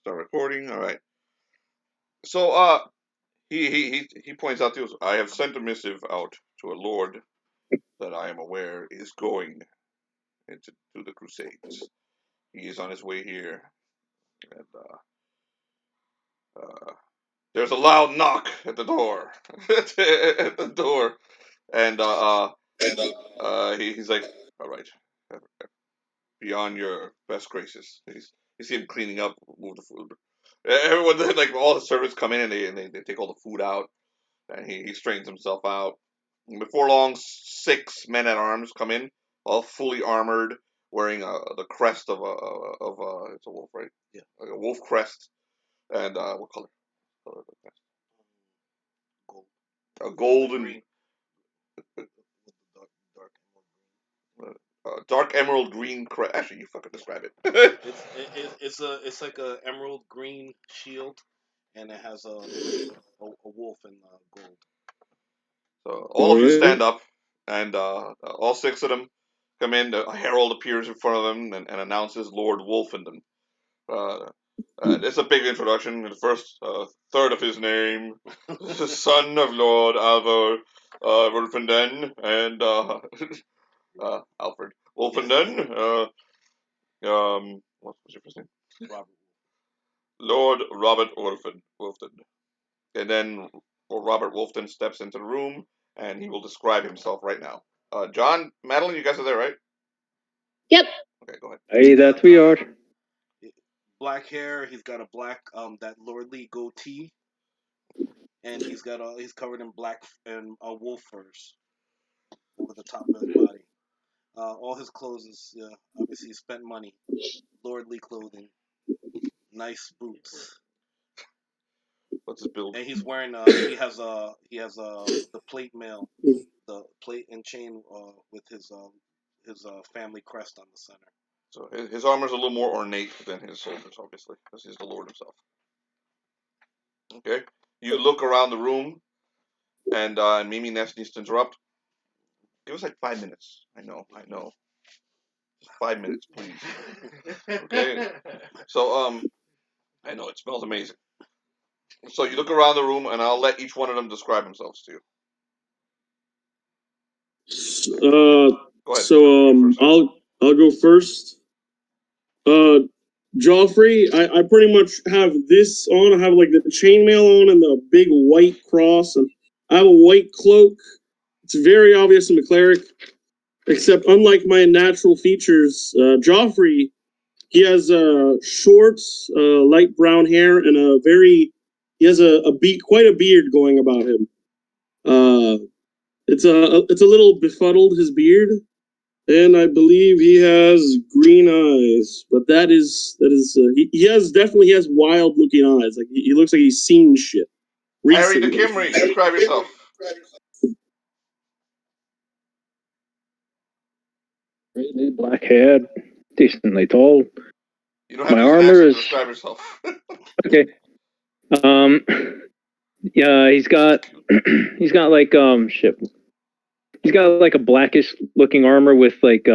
Start recording. All right. So, he points out to us. I have sent a missive out to a lord that I am aware is going into to the Crusades. He is on his way here, and there's a loud knock at the door. At the door, and he's like, "All right, beyond your best graces." You see him cleaning up, move the food. Everyone, like all the servants come in and they take all the food out, and he straightens himself out. And before long, 6 men at arms come in, all fully armored, wearing the crest of a it's a wolf, right? Yeah, like a wolf crest, and what color? Color of the crest? Gold. A golden. Dark emerald green crest. Actually, you fucking describe it. It's like a emerald green shield, and it has a wolf in gold. So all of you stand up, and all 6 of them come in. A herald appears in front of them and announces Lord Wolfenden. It's a big introduction. The first third of his name, the son of Lord Alvar Wolfenden and Alfred Wolfenden. What was your first name? Robert. Lord Robert Wolfenden. And then Robert Wolfenden steps into the room, and he will describe himself right now. John, Madeline, you guys are there, right? Yep. Okay, go ahead. Hey, that we are. Black hair. He's got a black that lordly goatee, and he's covered in black and wolf furs over the top of his body. All his clothes is obviously he spent money, lordly clothing, nice boots. What's his build? And he's wearing he has the plate mail, the plate and chain with his family crest on the center. So his armor's a little more ornate than his soldiers, obviously, because he's the lord himself. Okay, you look around the room, and Mimi Ness needs to interrupt. Give us like 5 minutes. I know. Just 5 minutes, please. Okay. So I know it smells amazing. So you look around the room, and I'll let each one of them describe themselves to you. Go ahead. So I'll go first. Geoffrey, I pretty much have this on. I have like the chainmail on and the big white cross, and I have a white cloak. It's very obvious I'm a cleric, except unlike my natural features, Geoffrey, he has short, light brown hair and he has quite a beard going about him. It's a little befuddled, his beard. And I believe he has green eyes, but he has wild looking eyes. Like he looks like he's seen shit. Harry the Cymri, describe yourself. Really black haired, decently tall. You don't have my armor is describe yourself. Okay. Yeah, he's got like shit. He's got like a blackish looking armor with like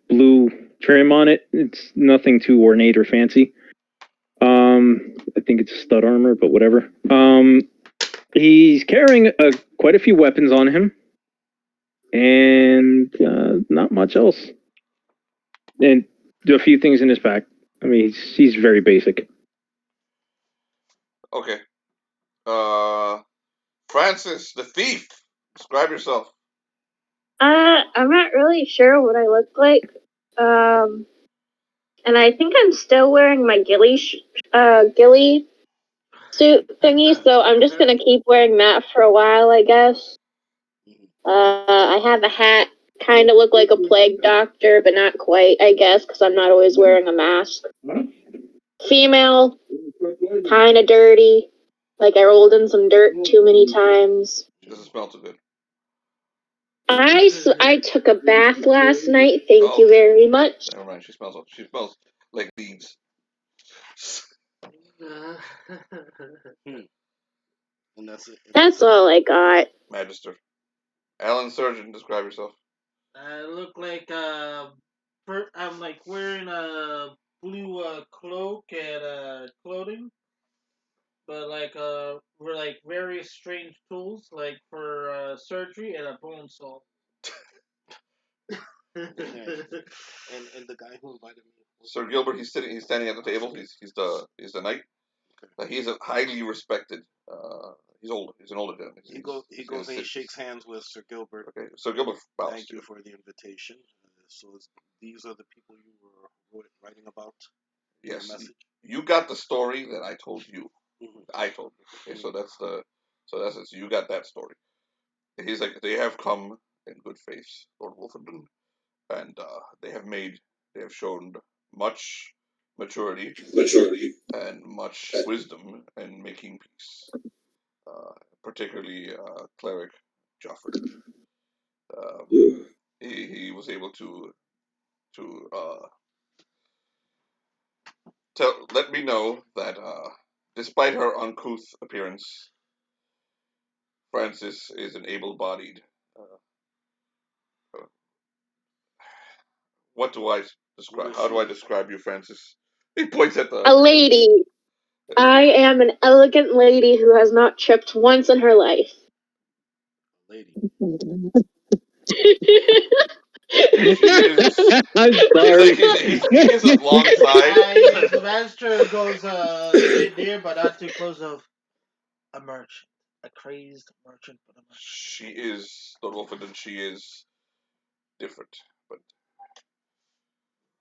blue trim on it. It's nothing too ornate or fancy. I think it's stud armor, but whatever. He's carrying quite a few weapons on him, and not much else. And a few things in his pack. I mean, he's very basic. Okay. Francis, the thief. Describe yourself. I'm not really sure what I look like. And I think I'm still wearing my ghillie suit thingy, so I'm just gonna keep wearing that for a while, I guess. I have a hat, kind of look like a plague doctor, but not quite, I guess, because I'm not always wearing a mask. Female, kind of dirty, like I rolled in some dirt too many times. Doesn't smell too good. I took a bath last night. Thank you very much. Never mind. She smells like leaves. And that's it. That's all I got. Magister. Allan Surgeon, describe yourself. I look like I'm like wearing a blue cloak and clothing, but were like various strange tools, like for surgery and a bone saw. And the guy who invited me. Sir Gilbert, he's standing at the table. He's the knight. He's a highly respected. He's older. He's an older gentleman. He goes and he shakes hands with Sir Gilbert. Okay, Sir Gilbert bows. Thank you for the invitation. These are the people you were writing about. Yes, you got the story that I told you. Mm-hmm. I told you. Okay, so that's it. So you got that story. He's like, they have come in good faith, Lord Wolfenden, and they have shown much maturity and much wisdom in making peace. Particularly Cleric Geoffrey. He was able to let me know that despite her uncouth appearance, Francis is an able-bodied. What do I describe? How do I describe you, Francis? He points at a lady. I am an elegant lady who has not tripped once in her life. Lady. I'm sorry. He gives a long sigh. The Magister goes a bit near, but not too close. Of a merchant, a crazed merchant, but a merchant. She is, Lord Wolfenden, she is different, but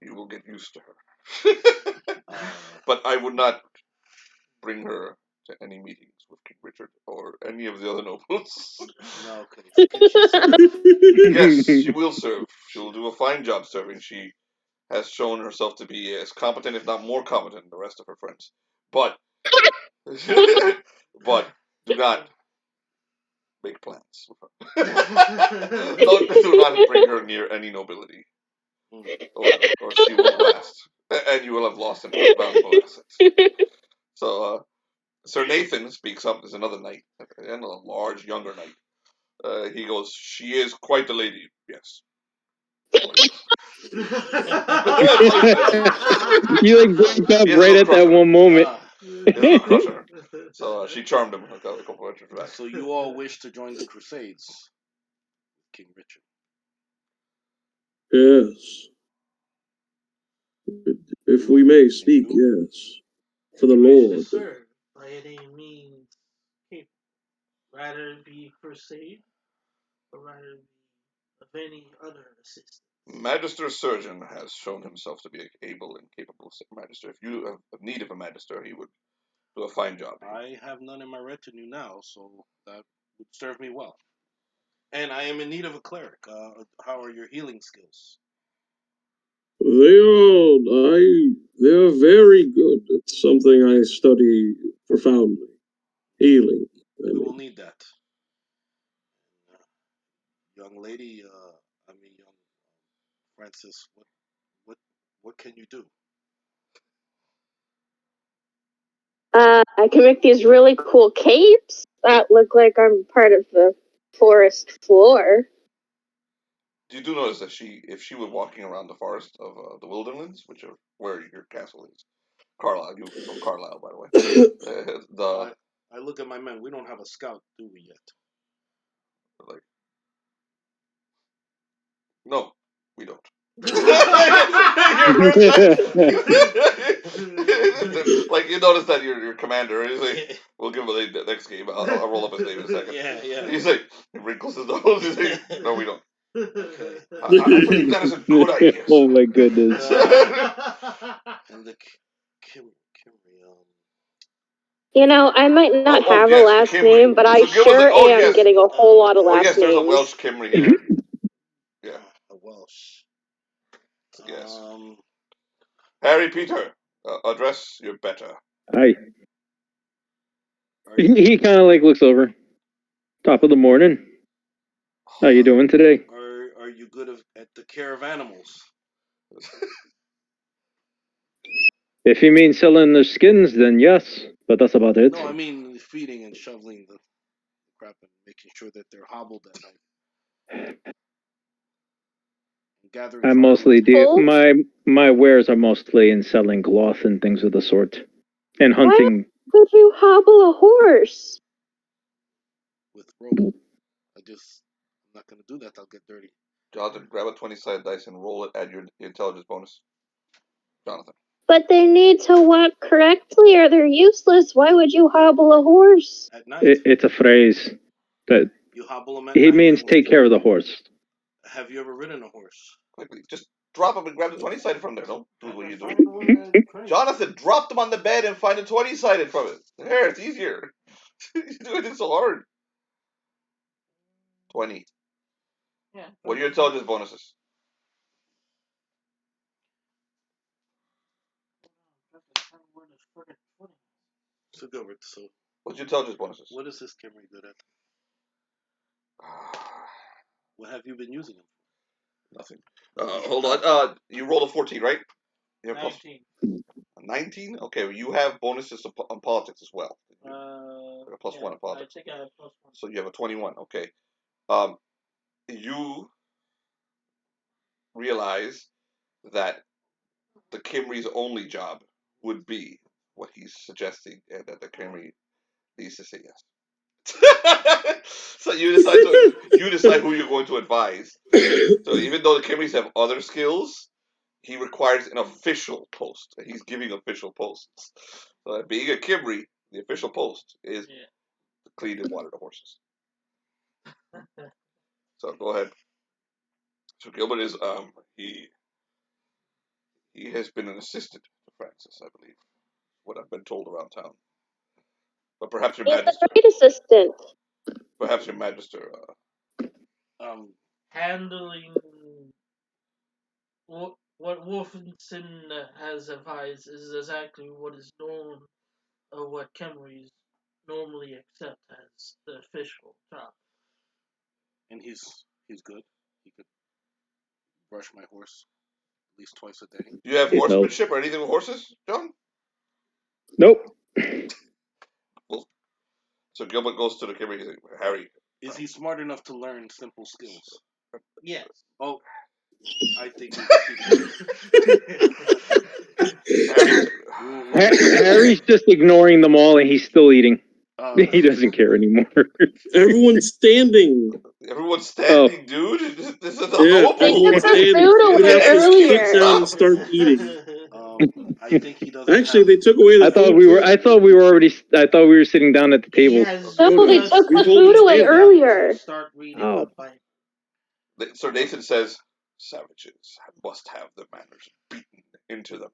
you will get used to her. But I would not bring her to any meetings with King Richard or any of the other nobles. No, can she serve? Yes, she will serve. She will do a fine job serving. She has shown herself to be as competent, if not more competent, than the rest of her friends. But, but do not make plans with her. Do not bring her near any nobility, or she won't last, and you will have lost an valuable asset. So, Sir Nathan speaks up. There's another knight, and a large, younger knight. He goes, "She is quite a lady, yes." You like break up right at that one moment. Crusher. So she charmed him a couple of back. So you all wish to join the Crusades, King Richard? Yes. If we may speak, yes. For the Lord. Sir, by any means, rather be crusade, or rather be of any other assistance. Magister Surgeon has shown himself to be an able and capable Magister. If you have need of a Magister, he would do a fine job. I have none in my retinue now, so that would serve me well. And I am in need of a cleric. How are your healing skills? They are very good. It's something I study profoundly. Healing. We will need that. Young lady, young Francis, what can you do? I can make these really cool capes that look like I'm part of the forest floor. You do notice that if she were walking around the forest of the Wilderlands, which are where your castle is, Carlisle, you're from Carlisle, by the way. I look at my men. We don't have a scout, do we yet? No, we don't. Like you notice that your commander is like, we'll give him the next game. I'll roll up his name in a second. Yeah. He's like, he wrinkles his nose. He's like, no, we don't. Okay. I believe that is a good idea. Oh my goodness. And the Cymri. I might not have a last name, but I sure am getting a whole lot of last names. There's a Welsh Cymri here. Yeah. A Welsh. Yes. Harry Peter, address your better. Hi. He kind of like looks over. Top of the morning. How you doing today? Are you good at the care of animals? If you mean selling the skins, then yes. But that's about it. No, I mean feeding and shoveling the crap and making sure that they're hobbled at night. And gathering. I mostly do. Cool. My wares are mostly in selling cloth and things of the sort, and hunting. Why would you hobble a horse? with rope. I'm not gonna do that. I'll get dirty. Jonathan, grab a 20-sided dice and roll it at your intelligence bonus. Jonathan. But they need to walk correctly or they're useless. Why would you hobble a horse? At night, It's a phrase that you hobble them at he night. means take care of the horse. Have you ever ridden a horse? Quickly, just drop them and grab the 20-sided from there. Don't do what you do. Find the one that crazy. Jonathan, drop them on the bed and find a 20-sided from it. There, it's easier. You're doing it so hard. 20. Yeah. What are your intelligence bonuses? So Gilbert, so What's your intelligence bonuses? what is this Cymri good at? What have you been using him Nothing. Hold on. You rolled a 14, right? You have 19. 19? Okay, well, you have bonuses on politics as well. Plus one on I politics. think I have +1. So you have a 21. Okay. You realize that the Cymri's only job would be what he's suggesting, and that the Cymri needs to say yes. So you decide who you're going to advise. So even though the Cymri's have other skills, he requires an official post. He's giving official posts. So being a Cymri, the official post is to clean and water the horses. So go ahead. So Gilbert is he has been an assistant to Francis, I believe. What I've been told around town. But perhaps your He's Magister. a great assistant. Perhaps your Magister. Handling what Wolfenden has advised is exactly what is known of what Cymri's normally accept as the official job. and he's good. He could brush my horse at least twice a day. Do you have horsemanship or anything with horses, John? Nope. Well, so Gilbert goes to the Cymri. He's like, Harry. Is he smart enough to learn simple skills? Yes. Oh, I think Harry's just ignoring them all, and he's still eating. He doesn't care anymore. Everyone's standing. Everyone's standing, dude. This is a everyone's standing. Food You have to earlier. sit down and start eating. I think he doesn't. Actually, they took away the. I thought we were sitting down at the table. No, they took the food away earlier. Start reading Oh. Sir Nathan says, "Savages must have their manners beaten into them."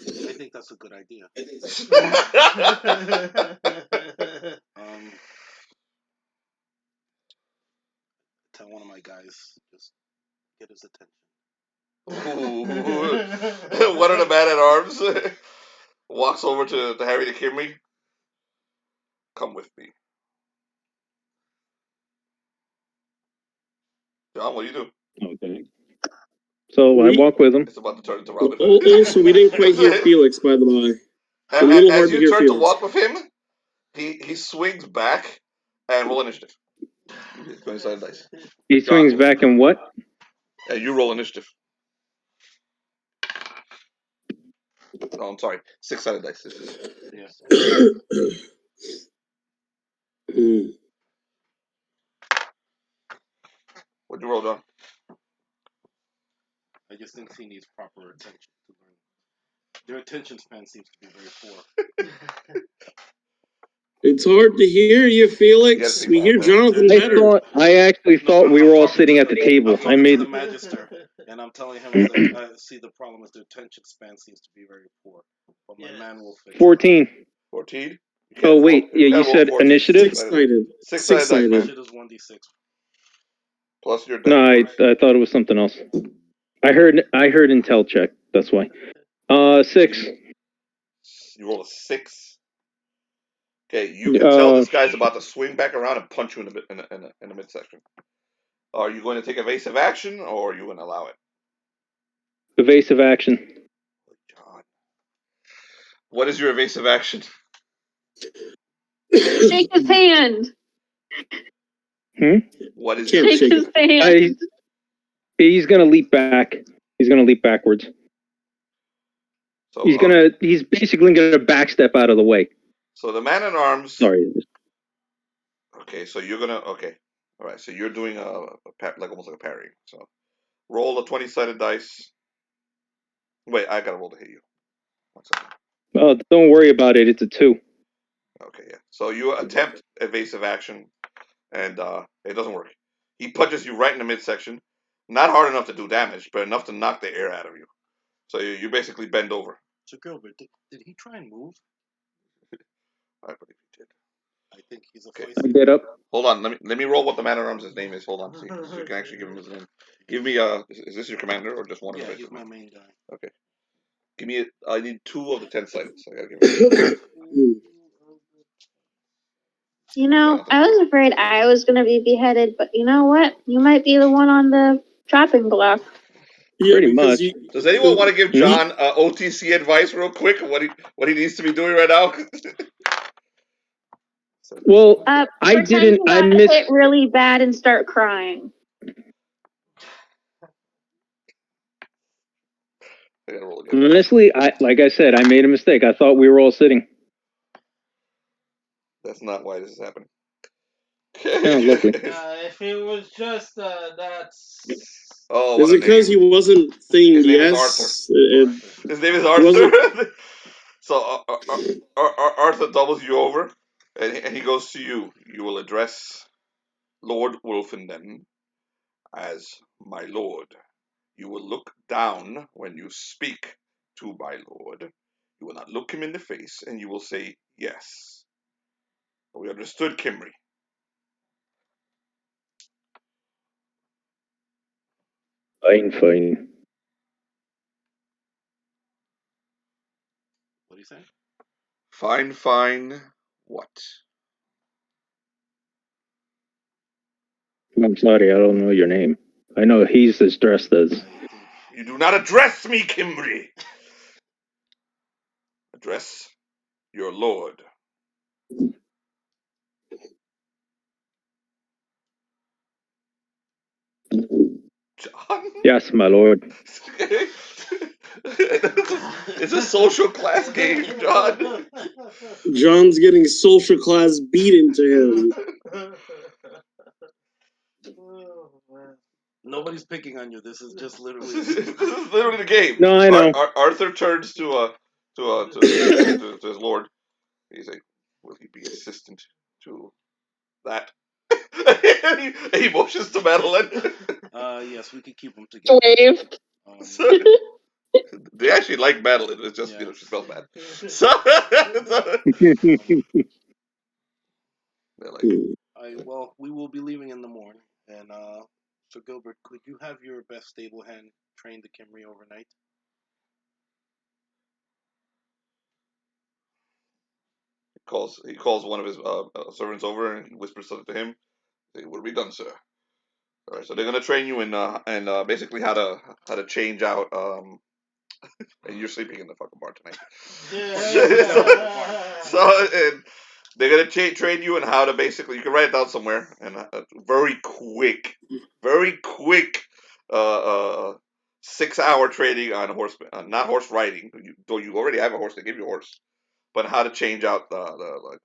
I think that's a good idea. Tell one of my guys, just get his attention. Ooh. One of the man-at-arms walks over to Harry the Cymri. Come with me. John, what do you do? Okay. So I walk with him. It's about to turn into Robin Hood. Also, we didn't quite hear Felix, by the way. It's a little hard to hear As you turn Felix. to walk with him, he swings back and roll initiative. 20-sided dice. He swings back and what? You roll initiative. Oh, I'm sorry. 6-sided dice. What'd you roll, John? I just think he needs proper attention to learn. Their attention span seems to be very poor. It's hard to hear you, Felix. We hear Jonathan better. I actually thought we were all sitting at the table. I made the Magister, and I'm telling him that I see the problem is their attention span seems to be very poor. But my man will fix it. 14. 14? Oh, wait. Yeah, you said initiative? Six-sided. 6-sided dice. It is 1d6. Plus your No, I thought it was something else. I heard intel check. That's why. 6. You roll a 6. Okay, you can tell this guy's about to swing back around and punch you in the midsection. Are you going to take evasive action, or are you going to allow it? Evasive action. God. What is your evasive action? Shake his hand. What is Can't your shake Shake his his hand. He's gonna leap back. He's gonna leap backwards. so He's basically gonna backstep out of the way. so the man at arms. Sorry. Okay, so you're gonna okay. All right, so you're doing like almost like a parry. So roll a 20-sided dice. Wait, I gotta roll to hit you. 1 second. Oh, don't worry about it. It's a 2. Okay, yeah. So you attempt evasive action, and it doesn't work. He punches you right in the midsection. Not hard enough to do damage, but enough to knock the air out of you. So you basically bend over. So Gilbert, did he try and move? I believe he did. I think he's a Okay. feisty. I get up. Hold on, let me roll what the man at arms' name is. Hold on, see, so you can actually give him his name. Give me is this your commander or just one of Yeah, them? he's my main guy. Okay. Give me I need 2 of the 10-sided. So I gotta give him. You know, I was afraid I was going to be beheaded, but you know what? You might be the one on the chopping block. Yeah, Pretty because much. Does anyone want to give John OTC advice real quick? What he needs to be doing right now? Well, I Pretend didn't. you I got missed. hit really bad and start crying. I gotta roll again. Honestly, like I said, I made a mistake. I thought we were all sitting. That's not why this is happening. Oh, lovely. If it was just that's. Oh, Is what a it because he name! wasn't saying His name is yes? His name is wasn't. Arthur. So Arthur doubles you over, and he goes to you. You will address Lord Wolfenden as my lord. You will look down when you speak to my lord. You will not look him in the face, and you will say yes. We understood, Cymri. Fine. What do you say? Fine. What? I'm sorry, I don't know your name. I know he's as dressed as. You do not address me, Cymri. Address your lord. John? Yes, my lord. It's a social class game, John. John's getting social class beat into him. Nobody's picking on you. This is just literally. This is literally the game. No, I know. Arthur turns to his lord. He's like, "Will he be assistant to that?" and he motions to Madeline. Yes, we could keep them together. Wave. So, they actually like Madeline. It's just she spells bad. So they're like, Well, we will be leaving in the morning, and so Gilbert, could you have your best stable hand train the Cymri overnight? he calls one of his servants over and he whispers something to him. Say, "What have we done, sir?" All right, so they're gonna train you in basically how to change out and you're sleeping in the fucking bar tonight. So and they're gonna train you in how to basically you can write it down somewhere and very quick 6-hour training on horseman, not horse riding. Though you already have a horse, they give you a horse, but how to change out the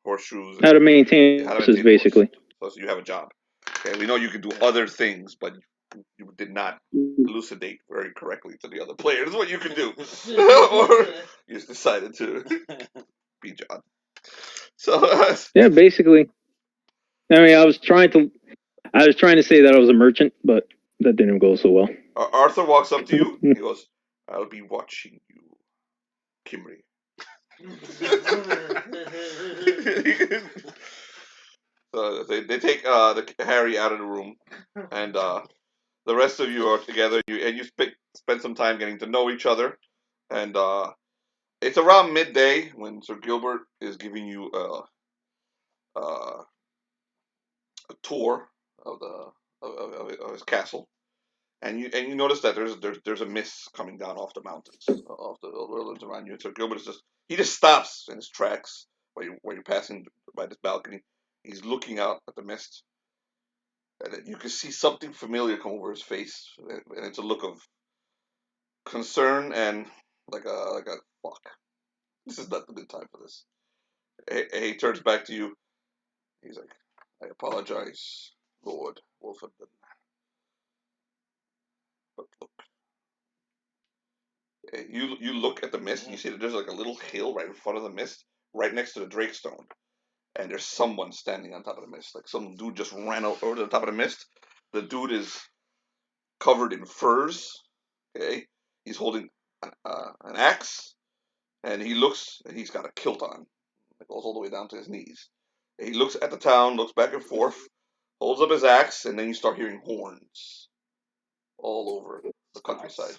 horseshoes. How to maintain horses, basically. So you have a job. Okay, we know you can do other things, but you did not elucidate very correctly to the other players what you can do, or you just decided to be John. So Yeah, basically. I mean, I was trying to say that I was a merchant, but that didn't go so well. Arthur walks up to you. He goes, "I'll be watching you, Cymri." So they take Harry out of the room, and the rest of you are together. You spend some time getting to know each other, and it's around midday when Sir Gilbert is giving you a tour of of his castle, and you notice that there's a mist coming down off the mountains, off the lowlands around you. And Sir Gilbert just stops in his tracks while you're passing by this balcony. He's looking out at the mist, And then you can see something familiar come over his face, and it's a look of concern and like a fuck. This is not the good time for this. He turns back to you. He's like, I apologize, Lord Wolfenden. But look, you look at the mist, and you see that there's like a little hill right in front of the mist, right next to the Drake Stone. And there's someone standing on top of the mist. Like some dude just ran over to the top of the mist. The dude is covered in furs. Okay, he's holding an axe, and he's got a kilt on. It goes all the way down to his knees. And he looks at the town, looks back and forth, holds up his axe, and then you start hearing horns all over the countryside.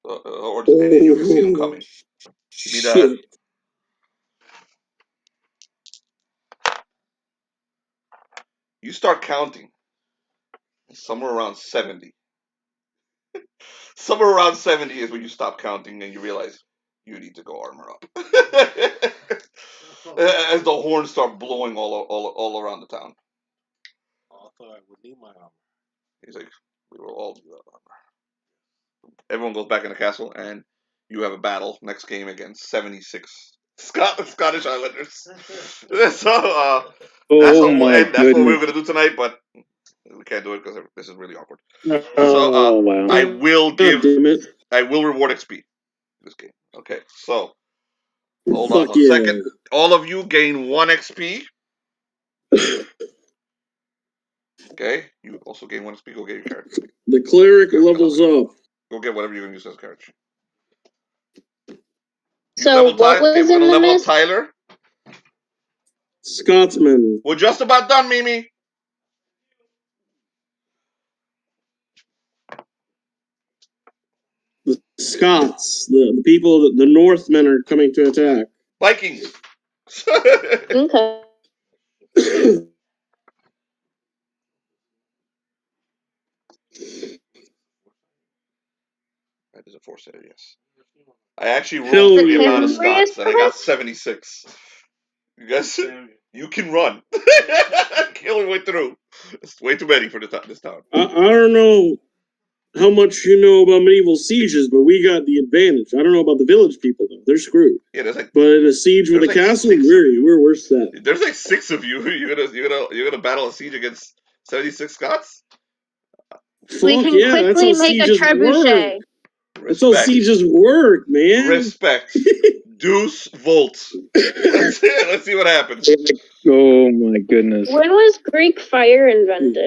And you can see them coming. Be that. You start counting. Somewhere around 70. Somewhere around 70 is when you stop counting and you realize you need to go armor up. As the horns start blowing all around the town. I thought I would need my armor. He's like, we will all do that armor. Everyone goes back in the castle, and you have a battle next game against 76 Scottish Islanders. So that's what we'll end. That's what we were going to do tonight, but we can't do it because this is really awkward. So wow. I will reward XP this game. Okay, so hold on a second. All of you gain 1 XP. Okay, you also gain 1 XP. Go get your character. The cleric levels up. Go get whatever you're going to use as a character. So what was in the level mist? up Tyler. Scotsman. We're just about done, Mimi. The Scots, the people, the Northmen are coming to attack. Vikings. Okay. That is a 4-setter, yes. I actually rolled for the amount of Cymri Scots, and I got 76. You guys, you can run. Kill your way through. It's way too many for this town. I don't know how much you know about medieval sieges, but we got the advantage. I don't know about the village people though; they're screwed. Yeah, there's like. But in a siege with a castle, we're set. There's like 6 of you. You're gonna battle a siege against 76 Scots. We can quickly make a trebuchet. That's how sieges work, man. Respect. Deuce Volt. Let's see what happens. Oh my goodness. When was Greek fire invented?